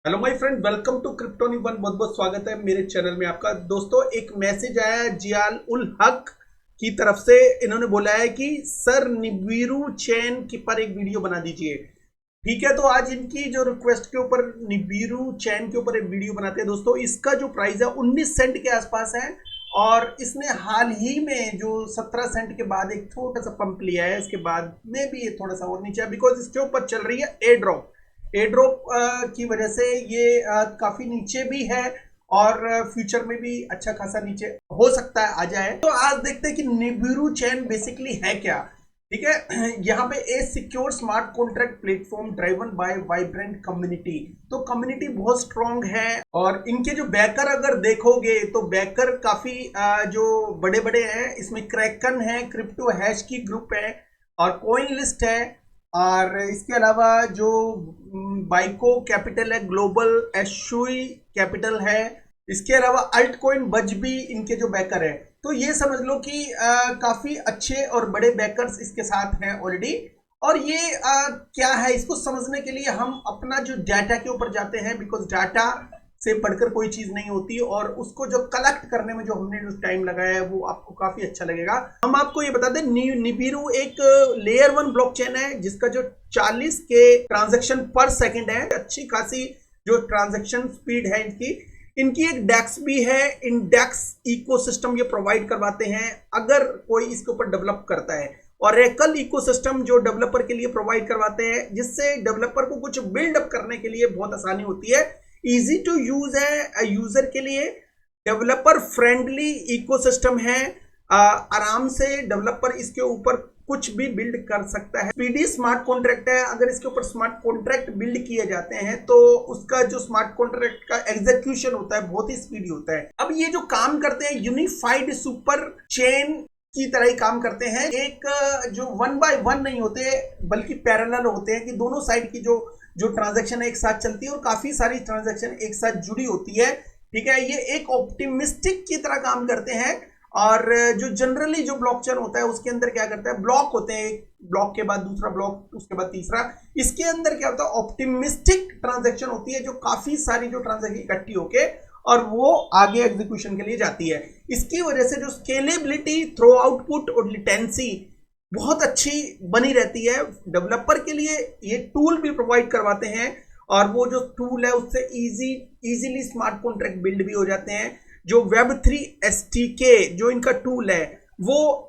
Hello my friend, welcome to Cryptoni one. बहुत बहुत स्वागत है मेरे चैनल में आपका। दोस्तों, एक मैसेज आया है जियाल उल हक की तरफ से। इन्होंने बोला है कि सर निबिरू चैन की पर एक वीडियो बना दीजिए। ठीक है, तो आज इनकी जो रिक्वेस्ट के ऊपर निबिरू चैन के ऊपर एक वीडियो बनाते हैं। दोस्तों, इसका जो प्राइस है 19 सेंट के आसपास है और इसने हाल ही में जो 17 सेंट के बाद एक छोटा सा पंप लिया है। इसके बाद में भी ये थोड़ा सा और नीचे है बिकॉज इसके ऊपर चल रही है एयर ड्रॉप। एयर ड्रॉप की वजह से ये काफी नीचे भी है और फ्यूचर में भी अच्छा खासा नीचे हो सकता है आ जाए। तो आज देखते हैं कि निबिरू चैन बेसिकली है क्या। ठीक है, यहाँ पे ए secure smart contract platform driven by vibrant community. तो कम्युनिटी बहुत स्ट्रांग है और इनके जो बैकर अगर देखोगे तो बैकर काफी जो बड़े बड़े हैं। इसमें क्रैकन है, क्रिप्टो हैश की ग्रुप है और कॉइन लिस्ट है। और इसके अलावा जो बाइको कैपिटल है, ग्लोबल एशुई कैपिटल है। इसके अलावा अल्ट कॉइन बज भी इनके जो बैकर है। तो ये समझ लो कि काफी अच्छे और बड़े बैकर्स इसके साथ हैं ऑलरेडी। और ये क्या है, इसको समझने के लिए हम अपना जो डाटा के ऊपर जाते हैं बिकॉज डाटा से बढ़कर कोई चीज नहीं होती और उसको जो कलेक्ट करने में जो हमने जो टाइम लगाया है वो आपको काफी अच्छा लगेगा। हम आपको ये बता दें, निबिरू एक लेयर 1 ब्लॉकचेन है जिसका जो 40 के ट्रांजैक्शन पर सेकंड है। अच्छी खासी जो ट्रांजैक्शन स्पीड है इनकी एक डेक्स भी है। इन डेक्स इकोसिस्टम ये प्रोवाइड करवाते हैं अगर कोई इसके ऊपर डेवलप करता है। और एकल इकोसिस्टम जो डेवलपर के लिए प्रोवाइड करवाते हैं जिससे डेवलपर को कुछ बिल्डअप करने के लिए बहुत आसानी होती है। इजी टू यूज है यूजर के लिए, डेवलपर फ्रेंडली इकोसिस्टम है। आराम से डेवलपर इसके ऊपर कुछ भी बिल्ड कर सकता है। स्पीडी स्मार्ट कॉन्ट्रैक्ट है। अगर इसके ऊपर स्मार्ट कॉन्ट्रैक्ट बिल्ड किए जाते हैं तो उसका जो स्मार्ट कॉन्ट्रैक्ट का एग्जीक्यूशन होता है बहुत ही स्पीडी होता है। अब ये जो काम करते हैं यूनिफाइड सुपर चेन की तरह ही काम करते हैं। एक जो 1 बाय 1 नहीं होते बल्कि पैरेलल होते हैं कि दोनों साइड की जो ट्रांजैक्शन एक साथ चलती है और काफी सारी ट्रांजैक्शन एक साथ जुड़ी होती है। ठीक है, ये एक ऑप्टिमिस्टिक की तरह काम करते हैं। और जो जनरली जो ब्लॉकचेन होता है उसके अंदर क्या करता है, ब्लॉक होते हैं, एक ब्लॉक के बाद दूसरा ब्लॉक, उसके बाद तीसरा। इसके अंदर क्या होता है, ऑप्टिमिस्टिक ट्रांजैक्शन होती है जो काफी सारी जो ट्रांजैक्शन इकट्ठी होके और वो आगे एग्जीक्यूशन के लिए जाती है। इसकी वजह से जो स्केलेबिलिटी, थ्रो आउटपुट और लिटेंसी बहुत अच्छी बनी रहती है। डेवलपर के लिए ये टूल भी प्रोवाइड करवाते हैं और वो जो टूल है उससे इजीली स्मार्ट कॉन्ट्रैक्ट बिल्ड भी हो जाते हैं। जो Web3 SDK जो इनका टूल है वो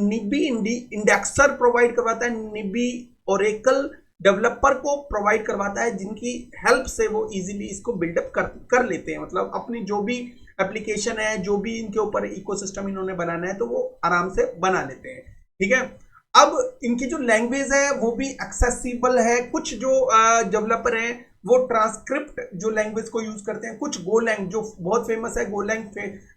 निबी इंडेक्सर प्रोवाइड करवाता है। निबी ओरेकल डेवलपर को प्रोवाइड करवाता है जिनकी हेल्प से वो इजीली इसको बिल्डअप कर लेते हैं। मतलब अपनी जो भी एप्लीकेशन है, जो भी इनके ऊपर इकोसिस्टम इन्होंने बनाना है तो वो आराम से बना लेते हैं। ठीक है, अब इनकी जो लैंग्वेज है वो भी एक्सेसिबल है। कुछ जो डेवलपर हैं वो ट्रांसक्रिप्ट जो लैंग्वेज को यूज करते हैं। कुछ गोलैंग जो बहुत फेमस है, गोलैंग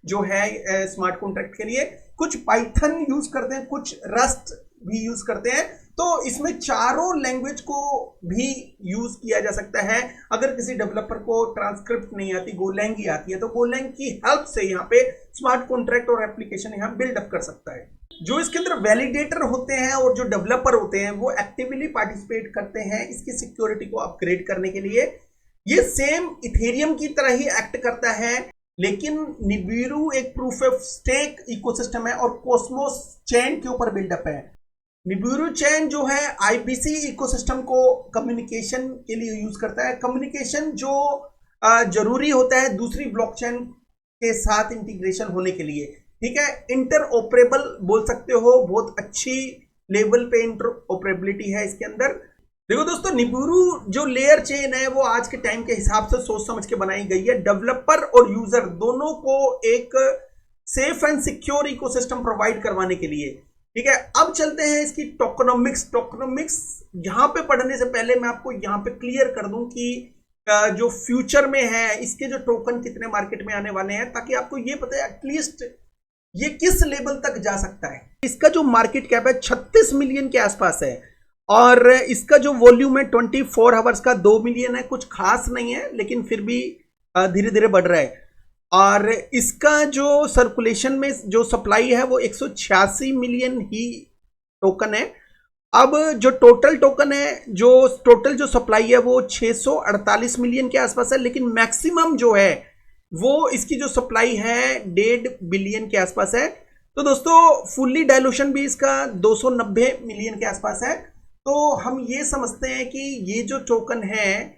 जो है स्मार्ट कॉन्ट्रैक्ट के लिए। कुछ पाइथन यूज करते हैं, कुछ रस्ट भी यूज करते हैं। तो इसमें चारों लैंग्वेज को भी यूज किया जा सकता है। अगर किसी डेवलपर को ट्रांसक्रिप्ट नहीं आती, गोलैंग ही आती है, तो गोलैंग की हेल्प से यहाँ पे स्मार्ट कॉन्ट्रैक्ट और एप्लीकेशन यहाँ बिल्डअप कर सकता है। जो इसके अंदर वैलिडेटर होते हैं और जो डेवलपर होते हैं वो एक्टिवली पार्टिसिपेट करते हैं इसकी सिक्योरिटी को अपग्रेड करने के लिए। ये सेम इथेरियम की तरह ही एक्ट करता है, लेकिन निबिरू एक प्रूफ ऑफ स्टेक इकोसिस्टम है और कॉस्मोस चेन के ऊपर बिल्डअप है। निबिरू चेन जो है आईबीसी इकोसिस्टम को कम्युनिकेशन के लिए यूज करता है। कम्युनिकेशन जो जरूरी होता है दूसरी ब्लॉकचेन के साथ इंटीग्रेशन होने के लिए। ठीक है, इंटरऑपरेबल बोल सकते हो, बहुत अच्छी लेवल पे इंटरऑपरेबिलिटी है इसके अंदर। देखो दोस्तों, निबिरू जो लेयर चेन है वो आज के टाइम के हिसाब से सोच समझ के बनाई गई है। डेवलपर और यूजर दोनों को एक safe and secure ecosystem provide करवाने के लिए। ठीक है, अब चलते हैं इसकी टोकनोमिक्स यहां पे पढ़ने से पहले मैं आपको यहां पे क्लियर कर दूं कि जो फ्यूचर में है इसके जो टोकन कितने मार्केट में आने वाले हैं, ताकि आपको ये पता है एटलीस्ट ये किस लेवल तक जा सकता है। इसका जो मार्केट कैप है 36 मिलियन के आसपास है और इसका जो वॉल्यूम है 24 आवर्स का 2 मिलियन है। कुछ खास नहीं है लेकिन फिर भी धीरे धीरे बढ़ रहा है। और इसका जो सर्कुलेशन में जो सप्लाई है वो 186 मिलियन ही टोकन है अब जो टोटल टोकन है, जो टोटल जो सप्लाई है वो 648 मिलियन के आसपास है, लेकिन मैक्सिमम जो है वो इसकी जो सप्लाई है 1.5 बिलियन के आसपास है। तो दोस्तों फुल्ली डायलूशन भी इसका 290 मिलियन के आसपास है। तो हम ये समझते हैं कि ये जो टोकन है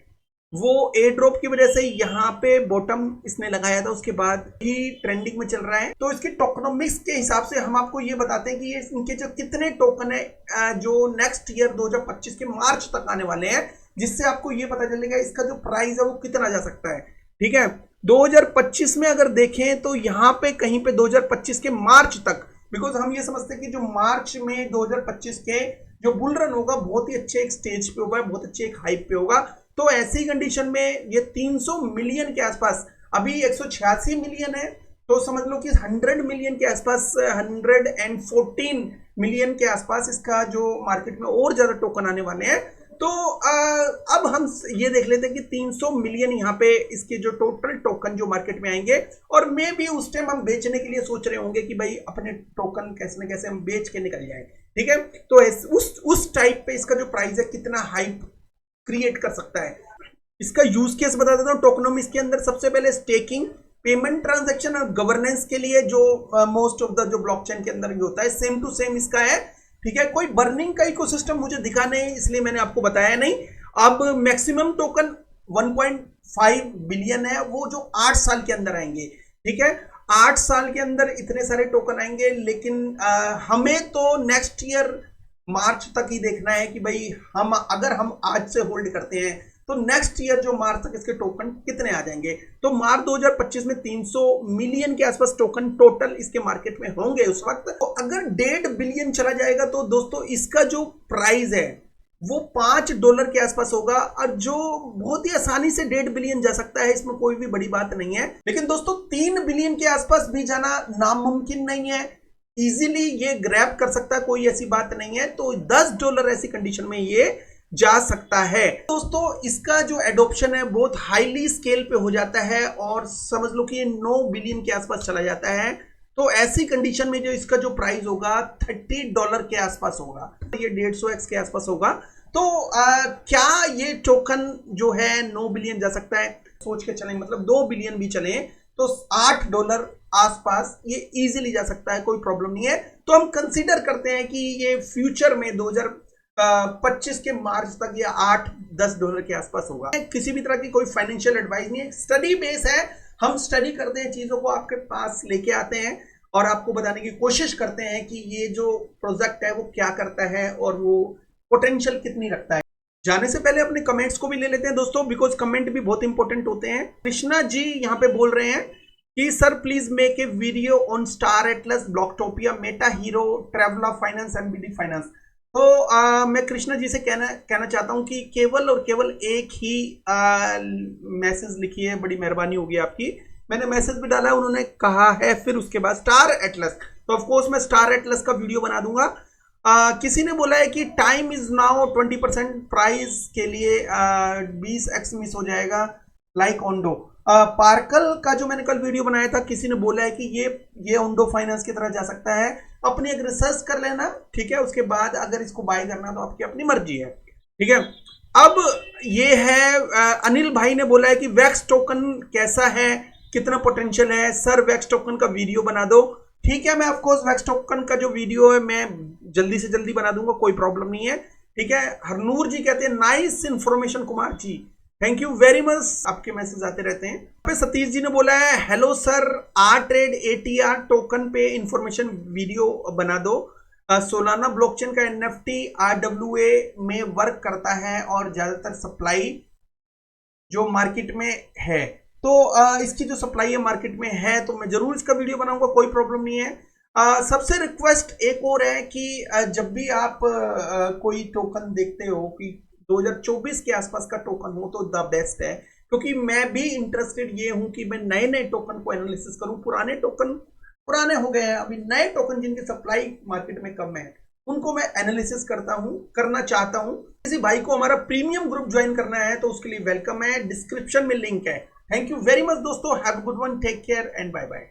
वो एयर ड्रॉप की वजह से यहाँ पे बॉटम इसने लगाया था, उसके बाद ही ट्रेंडिंग में चल रहा है। तो इसके टोकनोमिक्स के हिसाब से हम आपको ये बताते हैं कि ये इनके जो कितने टोकन है जो नेक्स्ट ईयर 2025 के मार्च तक आने वाले हैं, जिससे आपको ये पता चलेगा इसका जो प्राइस है वो कितना जा सकता है। ठीक है, 2025 में अगर देखें तो यहाँ पे कहीं पे 2025 के मार्च तक, बिकॉज हम ये समझते हैं कि जो मार्च में 2025 के जो बुल रन होगा बहुत ही अच्छे एक स्टेज पे होगा, बहुत अच्छे एक हाइप पे होगा। तो ऐसी कंडीशन में ये 300 मिलियन के आसपास, अभी 186 मिलियन है, तो समझ लो कि 100 मिलियन के आसपास, 114 मिलियन के आसपास इसका जो मार्केट में और ज्यादा टोकन आने वाले हैं। तो अब हम ये देख लेते हैं कि 300 मिलियन यहाँ पे इसके जो टोटल टोकन जो मार्केट में आएंगे, और मे भी उस टाइम हम बेचने के लिए सोच रहे होंगे कि भाई अपने टोकन कैसे न कैसे हम बेच के निकल जाए। ठीक है, तो उस टाइप पे इसका जो प्राइस है कितना हाइप क्रिएट कर सकता है। इसका यूज केस बता देता हूँ टोकनोमिक्स के अंदर। सबसे पहले स्टेकिंग, पेमेंट ट्रांजैक्शन और गवर्नेंस के लिए जो मोस्ट ऑफ द जो ब्लॉकचेन के अंदर भी होता है, सेम टू सेम इसका है। ठीक है, कोई बर्निंग का इकोसिस्टम मुझे दिखा नहीं, इसलिए मैंने आपको बताया नहीं। अब मैक्सिमम टोकन 1.5 बिलियन है, वो जो 8 साल के अंदर आएंगे। ठीक है, 8 साल के अंदर इतने सारे टोकन आएंगे, लेकिन हमें तो नेक्स्ट ईयर मार्च तक ही देखना है कि भाई हम अगर हम आज से होल्ड करते हैं तो नेक्स्ट ईयर जो मार्च तक इसके टोकन कितने आ जाएंगे। तो मार्च 2025 में 300 मिलियन के आसपास टोकन टोटल इसके मार्केट में होंगे उस वक्त। तो अगर 1.5 बिलियन चला जाएगा तो दोस्तों इसका जो प्राइस है वो $5 के आसपास होगा, और जो बहुत ही आसानी से 1.5 बिलियन जा सकता है, इसमें कोई भी बड़ी बात नहीं है। लेकिन दोस्तों 3 बिलियन के आसपास भी जाना नामुमकिन नहीं है, इजीली ये ग्रैब कर सकता है, कोई ऐसी बात नहीं है। तो $10 ऐसी कंडीशन में ये जा सकता है। दोस्तों इसका जो एडॉप्शन है बहुत हाईली स्केल पे हो जाता है, और समझ लो कि ये 9 बिलियन के आसपास चला जाता है। तो ऐसी कंडीशन में जो इसका जो प्राइस होगा $30 के आसपास होगा, ये 150x के आसपास होगा। तो क्या ये टोकन जो है 9 बिलियन जा सकता है? सोच के चलें, मतलब 2 बिलियन भी चले तो $8 आसपास ये इजीली जा सकता है, कोई प्रॉब्लम नहीं है। तो हम कंसीडर करते हैं कि ये फ्यूचर में 2025 के मार्च तक ये $8-10 के आसपास होगा। किसी भी तरह की कोई फाइनेंशियल एडवाइस नहीं है, स्टडी बेस है। हम स्टडी करते हैं, चीजों को आपके पास लेके आते हैं और आपको बताने की कोशिश करते हैं कि ये जो प्रोजेक्ट है वो क्या करता है और वो पोटेंशियल कितनी रखता है। जाने से पहले अपने कमेंट्स को भी ले लेते हैं दोस्तों, बिकॉज कमेंट भी बहुत इंपॉर्टेंट होते हैं। कृष्णा जी यहाँ पे बोल रहे हैं कि sir please make a video on Star Atlas, Blocktopia, Meta Hero, Travala finance, MBD finance. तो मैं कृष्णा जी से कहना चाहता हूं कि केवल और केवल एक ही मैसेज लिखिए, बड़ी मेहरबानी होगी आपकी। मैंने मैसेज भी डाला है, उन्होंने कहा है फिर उसके बाद स्टार एटलस, तो ऑफकोर्स मैं स्टार एटलस का वीडियो बना दूंगा। किसी ने बोला है कि टाइम इज नाउ 20% प्राइस के लिए 20x मिस हो जाएगा लाइक ओंडो। पार्कल का जो मैंने कल वीडियो बनाया था, किसी ने बोला है कि ये ओंडो फाइनेंस की तरह जा सकता है। अपनी एक रिसर्च कर लेना, ठीक है, उसके बाद अगर इसको बाय करना तो आपकी अपनी मर्जी है। ठीक है, अब ये है अनिल भाई ने बोला है कि वैक्स टोकन कैसा है, कितना पोटेंशियल है सर, वैक्स टोकन का वीडियो बना दो। ठीक है, मैं ऑफकोर्स वैक्स टोकन का जो वीडियो है मैं जल्दी से जल्दी बना दूंगा, कोई प्रॉब्लम नहीं है। ठीक है, हरनूर जी कहते हैं nice information Kumar ji, thank you very much, आपके मैसेज आते रहते हैं। सतीश जी ने बोला है hello sir, trade ATR token पे इंफॉर्मेशन वीडियो बना दो। सोलाना ब्लॉकचेन का NFT RWA में वर्क करता है और ज्यादातर सप्लाई जो मार्केट में है, तो इसकी जो सप्लाई है मार्केट में है, तो मैं जरूर इसका वीडियो बनाऊंगा, कोई प्रॉब्लम नहीं है। सबसे रिक्वेस्ट एक और है कि जब भी आप कोई टोकन देखते हो कि 2024 के आसपास का टोकन हो तो द बेस्ट है, क्योंकि मैं भी इंटरेस्टेड ये हूं कि मैं नए नए टोकन को एनालिसिस करूं। पुराने टोकन पुराने हो गए हैं, अभी नए टोकन जिनकी सप्लाई मार्केट में कम है उनको मैं एनालिसिस करना चाहता हूं। किसी भाई को हमारा प्रीमियम ग्रुप ज्वाइन करना है तो उसके लिए वेलकम है, डिस्क्रिप्शन में लिंक है। थैंक यू वेरी मच दोस्तों, have a good one, take care and bye bye.